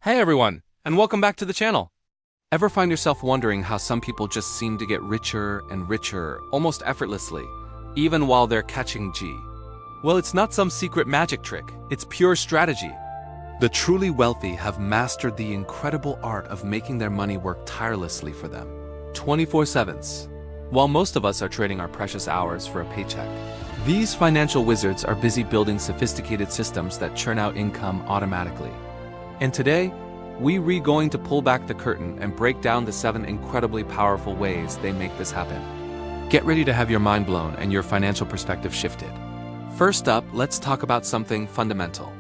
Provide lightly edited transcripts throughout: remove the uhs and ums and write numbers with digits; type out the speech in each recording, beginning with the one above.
Hey everyone, and welcome back to the channel. Ever find yourself wondering how some people just seem to get richer and richer almost effortlessly, even while they're catching G? Well, it's not some secret magic trick, it's pure strategy. The truly wealthy have mastered the incredible art of making their money work tirelessly for them, 24/7. While most of us are trading our precious hours for a paycheck, these financial wizards are busy building sophisticated systems that churn out income automatically. And today, we're going to pull back the curtain and break down the 7 incredibly powerful ways they make this happen. Get ready to have your mind blown and your financial perspective shifted. First up, let's talk about something fundamental.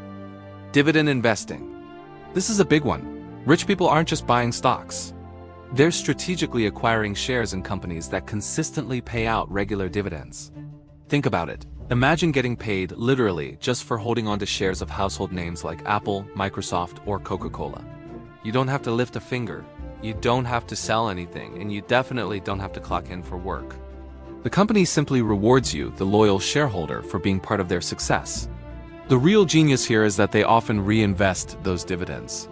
Dividend investing. This is a big one. Rich people aren't just buying stocks. They're strategically acquiring shares in companies that consistently pay out regular dividends. Think about it. Imagine getting paid literally just for holding on to shares of household names like Apple, Microsoft, or Coca-Cola. You don't have to lift a finger, you don't have to sell anything, and you definitely don't have to clock in for work. The company simply rewards you, the loyal shareholder, for being part of their success. The real genius here is that they often reinvest those dividends.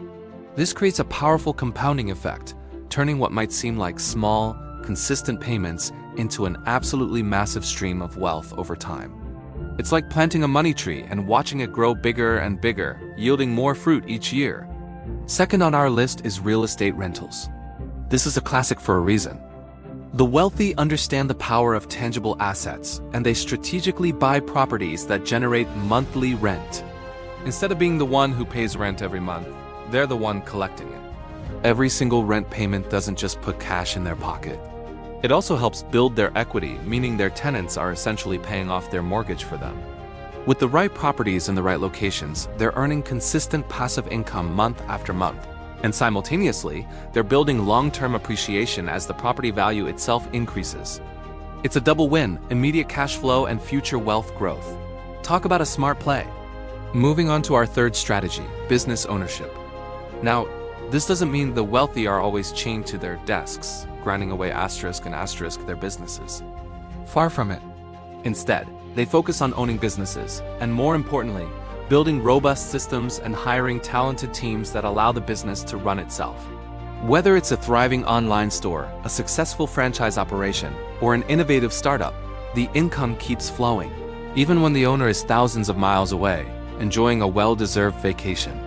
This creates a powerful compounding effect, turning what might seem like small, consistent payments into an absolutely massive stream of wealth over time. It's like planting a money tree and watching it grow bigger and bigger, yielding more fruit each year. Second on our list is real estate rentals. This is a classic for a reason. The wealthy understand the power of tangible assets, and they strategically buy properties that generate monthly rent. Instead of being the one who pays rent every month, they're the one collecting it. Every single rent payment doesn't just put cash in their pocket. It also helps build their equity, meaning their tenants are essentially paying off their mortgage for them. With the right properties in the right locations, they're earning consistent passive income month after month. And simultaneously, they're building long-term appreciation as the property value itself increases. It's a double win: immediate cash flow and future wealth growth. Talk about a smart play. Moving on to our third strategy, business ownership. Now, this doesn't mean the wealthy are always chained to their desks, grinding away asterisk and asterisk their businesses. Far from it. Instead, they focus on owning businesses, and more importantly, building robust systems and hiring talented teams that allow the business to run itself. Whether it's a thriving online store, a successful franchise operation, or an innovative startup, the income keeps flowing, even when the owner is thousands of miles away, enjoying a well-deserved vacation.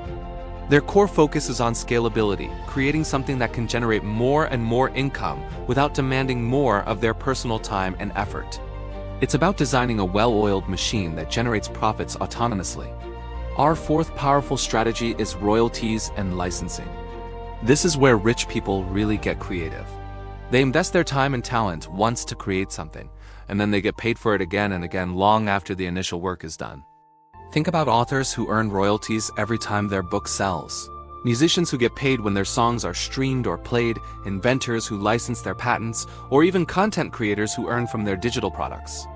Their core focus is on scalability, creating something that can generate more and more income without demanding more of their personal time and effort. It's about designing a well-oiled machine that generates profits autonomously. Our fourth powerful strategy is royalties and licensing. This is where rich people really get creative. They invest their time and talent once to create something, and then they get paid for it again and again long after the initial work is done. Think about authors who earn royalties every time their book sells, musicians who get paid when their songs are streamed or played, inventors who license their patents, or even content creators who earn from their digital products.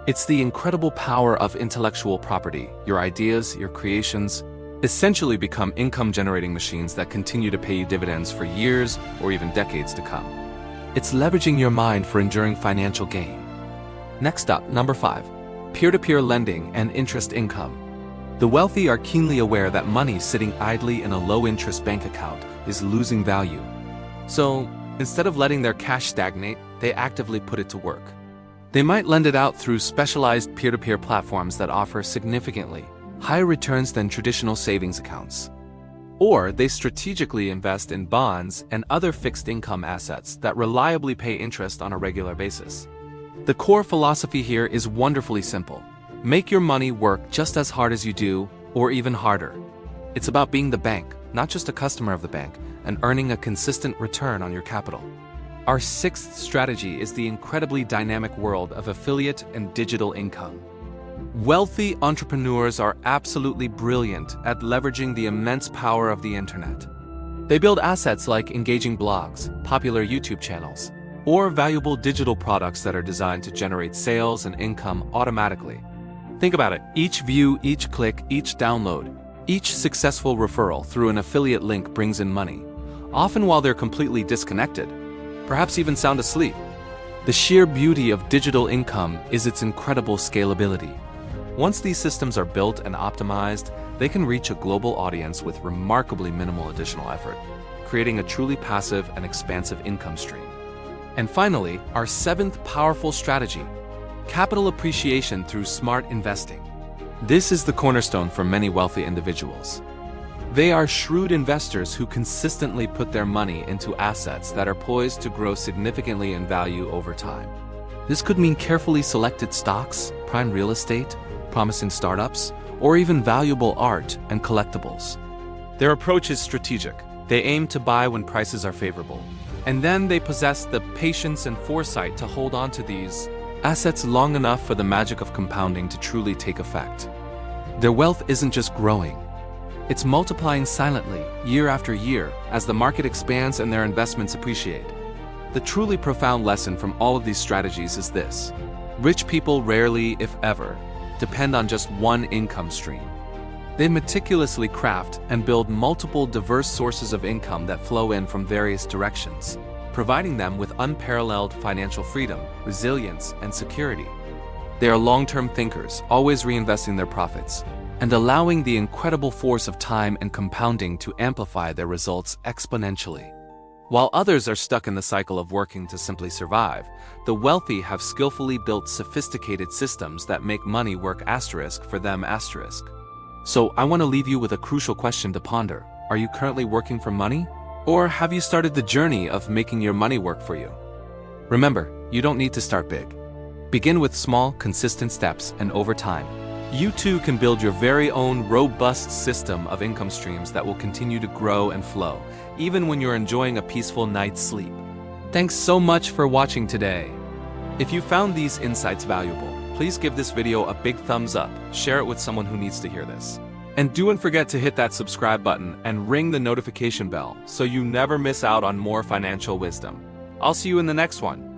It's the incredible power of intellectual property. Your ideas, your creations, essentially become income-generating machines that continue to pay you dividends for years or even decades to come. It's leveraging your mind for enduring financial gain. Next up, number 5. Peer-to-peer lending and interest income. The wealthy are keenly aware that money sitting idly in a low-interest bank account is losing value. So, instead of letting their cash stagnate, they actively put it to work. They might lend it out through specialized peer-to-peer platforms that offer significantly higher returns than traditional savings accounts. Or they strategically invest in bonds and other fixed-income assets that reliably pay interest on a regular basis. The core philosophy here is wonderfully simple. Make your money work just as hard as you do, or even harder. It's about being the bank, not just a customer of the bank, and earning a consistent return on your capital. Our sixth strategy is the incredibly dynamic world of affiliate and digital income. Wealthy entrepreneurs are absolutely brilliant at leveraging the immense power of the internet. They build assets like engaging blogs, popular YouTube channels, or valuable digital products that are designed to generate sales and income automatically. Think about it. Each view, each click, each download, each successful referral through an affiliate link brings in money, often while they're completely disconnected, perhaps even sound asleep. The sheer beauty of digital income is its incredible scalability. Once these systems are built and optimized, they can reach a global audience with remarkably minimal additional effort, creating a truly passive and expansive income stream. And finally, our seventh powerful strategy: capital appreciation through smart investing. This is the cornerstone for many wealthy individuals. They are shrewd investors who consistently put their money into assets that are poised to grow significantly in value over time. This could mean carefully selected stocks, prime real estate, promising startups, or even valuable art and collectibles. Their approach is strategic. They aim to buy when prices are favorable, and then they possess the patience and foresight to hold on to these assets long enough for the magic of compounding to truly take effect. Their wealth isn't just growing. It's multiplying silently, year after year, as the market expands and their investments appreciate. The truly profound lesson from all of these strategies is this: rich people rarely, if ever, depend on just one income stream. They meticulously craft and build multiple diverse sources of income that flow in from various directions, providing them with unparalleled financial freedom, resilience, and security. They are long-term thinkers, always reinvesting their profits, and allowing the incredible force of time and compounding to amplify their results exponentially. While others are stuck in the cycle of working to simply survive, the wealthy have skillfully built sophisticated systems that make money work for them. So I want to leave you with a crucial question to ponder. Are you currently working for money? Or have you started the journey of making your money work for you? Remember, you don't need to start big. Begin with small, consistent steps, and over time, you too can build your very own robust system of income streams that will continue to grow and flow, even when you're enjoying a peaceful night's sleep. Thanks so much for watching today. If you found these insights valuable, please give this video a big thumbs up, share it with someone who needs to hear this. And don't forget to hit that subscribe button and ring the notification bell so you never miss out on more financial wisdom. I'll see you in the next one.